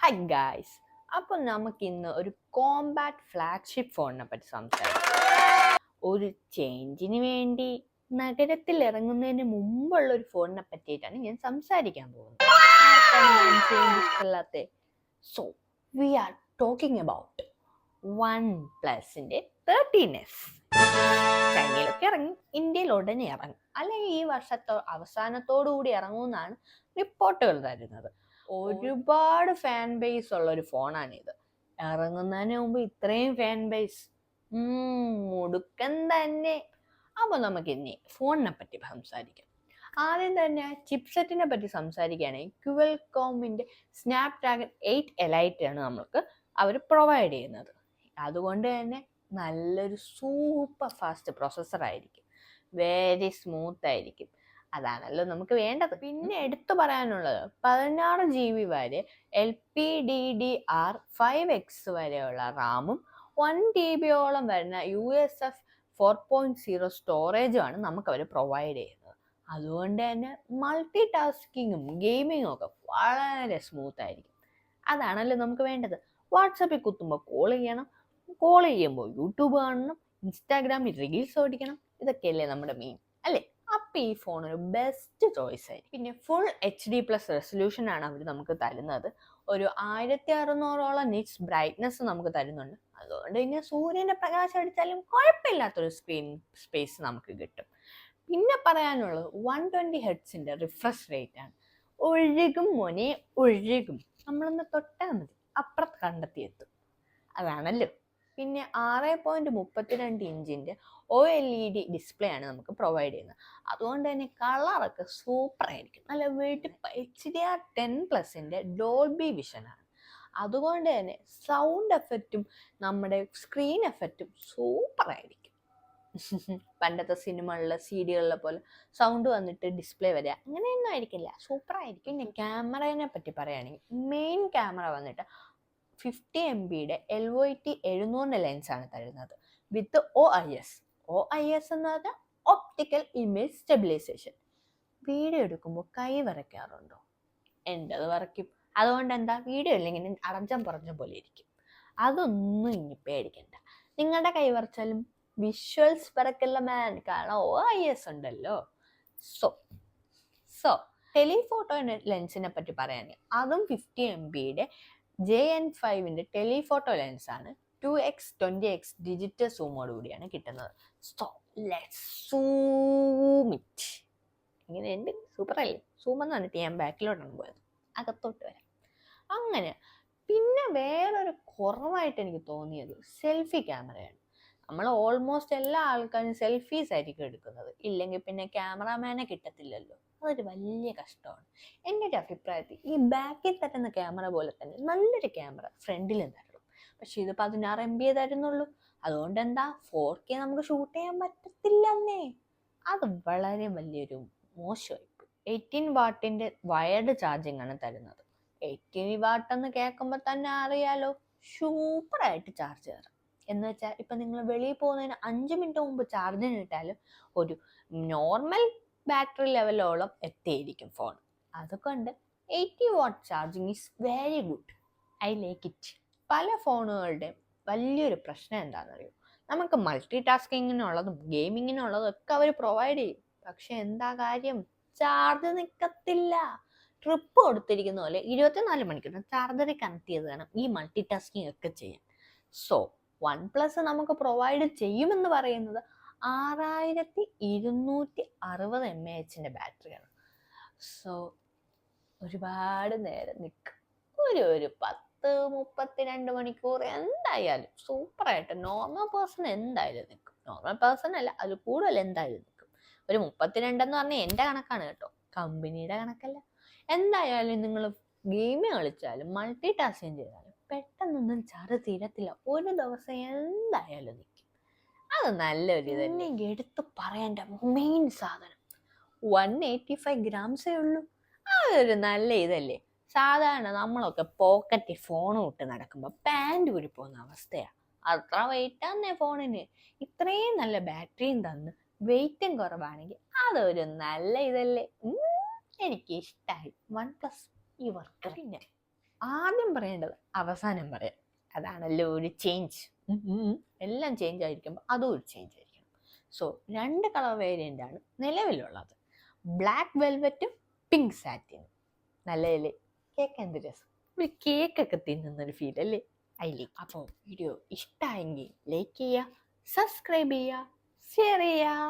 Hi guys, അപ്പോൾ നമുക്ക് ഇന്ന് ഒരു കോമ്പാക്ട് ഫ്ലാഗ്ഷിപ്പ് ഫോണിനെ പറ്റി സംസാരിക്കാം. ഒരു ചേഞ്ചിന് വേണ്ടി നഗരത്തിൽ ഇറങ്ങുന്നതിന് മുമ്പുള്ള ഒരു ഫോണിനെ പറ്റിയിട്ടാണ് ഞാൻ സംസാരിക്കാൻ പോകുന്നത്. ഇഷ്ടമല്ലാത്ത so we are talking about one പ്ലസിന്റെ 13s. ചൈനയിലൊക്കെ ഇറങ്ങി, ഇന്ത്യയിൽ ഉടനെ ഇറങ്ങും, അല്ലെങ്കിൽ ഈ അവസാനത്തോടു കൂടി ഇറങ്ങുമെന്നാണ് റിപ്പോർട്ടുകൾ തരുന്നത്. ഒരുപാട് ഫാൻ ബേസ് ഉള്ള ഒരു ഫോണാണിത്. ഇറങ്ങുന്നതിന് മുമ്പ് ഇത്രയും ഫാൻ ബേസ് മുടുക്കൻ തന്നെ. അപ്പൊ നമുക്ക് ഇനി ഫോണിനെ പറ്റി സംസാരിക്കാം. ആദ്യം തന്നെ ചിപ്സെറ്റിനെ പറ്റി സംസാരിക്കുകയാണെങ്കിൽ ക്യുവൽകോമിന്റെ സ്നാപ്ഡ്രാഗൺ 8 എലൈറ്റ് ആണ് നമുക്ക് അവർ പ്രൊവൈഡ് ചെയ്യുന്നത്. അതുകൊണ്ട് തന്നെ നല്ലൊരു സൂപ്പർ ഫാസ്റ്റ് പ്രൊസസ്സർ ആയിരിക്കും, വെരി സ്മൂത്ത് ആയിരിക്കും. അതാണല്ലോ നമുക്ക് വേണ്ടത്. പിന്നെ എടുത്തു പറയാനുള്ളത് 16 GB വരെ LPDDR5X വരെയുള്ള റാമും 1 TB വരുന്ന USF 4.0 സ്റ്റോറേജുമാണ് നമുക്ക് അവർ പ്രൊവൈഡ് ചെയ്യുന്നത്. അതുകൊണ്ട് തന്നെ മൾട്ടി ടാസ്കിങ്ങും ഗെയിമിങ്ങും ഒക്കെ വളരെ സ്മൂത്ത് ആയിരിക്കും. അതാണല്ലോ നമുക്ക് വേണ്ടത്. വാട്സപ്പിൽ കുത്തുമ്പോൾ കോൾ ചെയ്യണം, കോൾ ചെയ്യുമ്പോൾ യൂട്യൂബ് കാണണം, ഇൻസ്റ്റാഗ്രാമിൽ റീൽസ് ഓടിക്കണം. ഇതൊക്കെയല്ലേ നമ്മുടെ മെയിൻ, അല്ലേ? അപ്പം ഈ ഫോൺ ഒരു ബെസ്റ്റ് ചോയ്സ് ആയിരിക്കും. പിന്നെ ഫുൾ HD+ റെസൊല്യൂഷൻ ആണ് അവർ നമുക്ക് തരുന്നത്. ഒരു 1600 നിറ്റ്സ് ബ്രൈറ്റ്നസ് നമുക്ക് തരുന്നുണ്ട്. അതുകൊണ്ട് തന്നെ സൂര്യന്റെ പ്രകാശം അടിച്ചാലും കുഴപ്പമില്ലാത്തൊരു സ്ക്രീൻ സ്പേസ് നമുക്ക് കിട്ടും. പിന്നെ പറയാനുള്ളത് 120 ഹെർട്സിന്റെ റിഫ്രഷ് റേറ്റ് ആണ്. ഒഴുകും മോനെ, ഒഴുകും. നമ്മളൊന്ന് തൊട്ടാൽ മതി, അപ്പുറത്ത് കണ്ടെത്തിയെത്തും. അതാണല്ലോ. പിന്നെ 6.32 ഇഞ്ചിന്റെ OLED ഡിസ്പ്ലേ ആണ് നമുക്ക് പ്രൊവൈഡ് ചെയ്യുന്നത്. അതുകൊണ്ട് തന്നെ കളറൊക്കെ സൂപ്പർ ആയിരിക്കും. നല്ല വെടിപ്പ്. HDR10+ന്റെ ഡോൾബി വിഷൻ ആണ്. അതുകൊണ്ട് തന്നെ സൗണ്ട് എഫക്റ്റും നമ്മുടെ സ്ക്രീൻ എഫക്റ്റും സൂപ്പർ ആയിരിക്കും. പണ്ടത്തെ സിനിമകളിലെ CD-കളിലെ പോലെ സൗണ്ട് വന്നിട്ട് ഡിസ്പ്ലേ വരിക അങ്ങനെയൊന്നും ആയിരിക്കില്ല, സൂപ്പർ ആയിരിക്കും. പിന്നെ ക്യാമറയെ പറ്റി പറയുകയാണെങ്കിൽ മെയിൻ ക്യാമറ വന്നിട്ട് 50 MB LYT 700 ലെൻസാണ് തരുന്നത് വിത്ത് OIS. OIS എന്ന് പറഞ്ഞാൽ ഒപ്റ്റിക്കൽ ഇമേജ് സ്റ്റെബിലൈസേഷൻ. വീഡിയോ എടുക്കുമ്പോൾ കൈ വരയ്ക്കാറുണ്ടോ? എൻ്റെത് വരയ്ക്കും. അതുകൊണ്ട് എന്താ, വീഡിയോ ഇല്ലെങ്കിൽ അടഞ്ചം പുറഞ്ഞ പോലെ ഇരിക്കും. അതൊന്നും ഇനി പേടിക്കണ്ട. നിങ്ങളുടെ കൈ വരച്ചാലും വിഷ്വൽസ് വരക്കില്ല മാൻ, കാരണം OIS ഉണ്ടല്ലോ. സോ ടെലിഫോട്ടോ ലെൻസിനെ പറ്റി പറയുകയാണെങ്കിൽ അതും 50 MB JN5 ടെലിഫോട്ടോ ലെൻസ് ആണ്. 2x 20x ഡിജിറ്റൽ സൂമോട് കൂടിയാണ് കിട്ടുന്നത്. So let's zoom it. ഇങ്ങനെയുണ്ട്, സൂപ്പർ അല്ലേ? സൂം എന്ന് പറഞ്ഞിട്ട് ഞാൻ ബാക്കിലോട്ടാണ് പോയത്, അകത്തോട്ട് വരാം. അങ്ങനെ പിന്നെ വേറൊരു കുറവായിട്ട് എനിക്ക് തോന്നിയത് സെൽഫി ക്യാമറയാണ്. നമ്മൾ ഓൾമോസ്റ്റ് എല്ലാ ആൾക്കാരും സെൽഫീസ് ആയിരിക്കും എടുക്കുന്നത്, ഇല്ലെങ്കിൽ പിന്നെ ക്യാമറാമാനെ കിട്ടത്തില്ലല്ലോ. അതൊരു വലിയ കഷ്ടമാണ്. എൻ്റെ ഒരു അഭിപ്രായത്തിൽ ഈ ബാക്കിൽ തരുന്ന ക്യാമറ പോലെ തന്നെ നല്ലൊരു ക്യാമറ ഫ്രണ്ടിലും തരണം. പക്ഷെ ഇത് 16 MB തരുന്നുള്ളൂ. അതുകൊണ്ട് എന്താ, 4K നമുക്ക് ഷൂട്ട് ചെയ്യാൻ പറ്റത്തില്ലെന്നേ. അത് വളരെ വലിയൊരു മോശമായിപ്പോയി. 18 വാട്ടിന്റെ വയർഡ് ചാർജിങ് ആണ് തരുന്നത്. 18 വാട്ട് എന്ന് കേൾക്കുമ്പോൾ തന്നെ അറിയാലോ, സൂപ്പറായിട്ട് ചാർജ് കയറും. എന്ന് വെച്ചാൽ ഇപ്പം നിങ്ങൾ വെളിയിൽ പോകുന്നതിന് 5 മിനിറ്റ് മുമ്പ് ചാർജിന് ഇട്ടാലും ഒരു നോർമൽ ബാറ്ററി ലെവലോളം എത്തിയിരിക്കും ഫോൺ. അതുകൊണ്ട് 80 what charging is very good. I like it. പല ഫോണുകളുടെയും വലിയൊരു പ്രശ്നം എന്താണെന്നറിയോ, നമുക്ക് മൾട്ടി ടാസ്കിങ്ങിനുള്ളതും ഗെയിമിങ്ങിനുള്ളതും ഒക്കെ അവർ പ്രൊവൈഡ് ചെയ്യും. പക്ഷെ എന്താ കാര്യം, ചാർജ് നിൽക്കത്തില്ല. ട്രിപ്പ് കൊടുത്തിരിക്കുന്ന പോലെ 24 മണിക്കൂർ ചാർജറിൽ കണക്ട് ചെയ്ത് വേണം ഈ മൾട്ടി ടാസ്കിങ് ഒക്കെ ചെയ്യാൻ. സോ OnePlus നമുക്ക് പ്രൊവൈഡ് ചെയ്യുമെന്ന് പറയുന്നത് 6260 mAh ബാറ്ററിയാണ്. സോ ഒരുപാട് നേരം നിൽക്കും. ഒരു 10-32 മണിക്കൂർ എന്തായാലും സൂപ്പറായിട്ട് നോർമൽ പേഴ്സൺ എന്തായാലും നിൽക്കും. നോർമൽ പേഴ്സൺ അല്ല, അതിൽ കൂടുതൽ എന്തായാലും നിൽക്കും. ഒരു 32 എന്ന് പറഞ്ഞാൽ എൻ്റെ കണക്കാണ് കേട്ടോ, കമ്പനിയുടെ കണക്കല്ല. എന്തായാലും നിങ്ങൾ ഗെയിം കളിച്ചാലും മൾട്ടി ടാസ്കിങ് ചെയ്താലും പെട്ടെന്നൊന്നും ചാർജ് തീരത്തില്ല. ഒരു ദിവസം എന്തായാലും നിൽക്കും. അത് നല്ലൊരു ഇതന്നെ. എടുത്ത് പറയേണ്ട മെയിൻ സാധനം 185 ഗ്രാംസേ ഉള്ളൂ. അതൊരു നല്ല ഇതല്ലേ. സാധാരണ നമ്മളൊക്കെ പോക്കറ്റിൽ ഫോൺ വിട്ട് നടക്കുമ്പോൾ പാൻറ് ഊരി പോകുന്ന അവസ്ഥയാണ്. അത്ര വെയിറ്റ് ആന്നേ ഫോണിന്. ഇത്രയും നല്ല ബാറ്ററിയും തന്ന് വെയിറ്റും കുറവാണെങ്കിൽ അതൊരു നല്ല ഇതല്ലേ. എനിക്ക് ഇഷ്ടമായി OnePlus ഈ വർക്ക്. പിന്നെ ആദ്യം പറയേണ്ടത് അവസാനം പറയാം. അതാണല്ലോ ഒരു ചേഞ്ച്. എല്ലാം ചേഞ്ച് ആയിരിക്കുമ്പോൾ അതും ഒരു ചേഞ്ച് ആയിരിക്കണം. സോ 2 കളർ വേരിയൻ്റ് ആണ് നിലവിലുള്ളത്, ബ്ലാക്ക് വെൽവെറ്റും പിങ്ക് സാറ്റിനും. നല്ലതല്ലേ? കേക്ക് എന്ത് രസം, ഒരു കേക്കൊക്കെ തിന്നുന്നൊരു ഫീൽ അല്ലേ? അതിലേക്ക്. അപ്പോൾ വീഡിയോ ഇഷ്ടമായെങ്കിൽ ലൈക്ക് ചെയ്യുക, സബ്സ്ക്രൈബ് ചെയ്യുക, ഷെയർ ചെയ്യുക.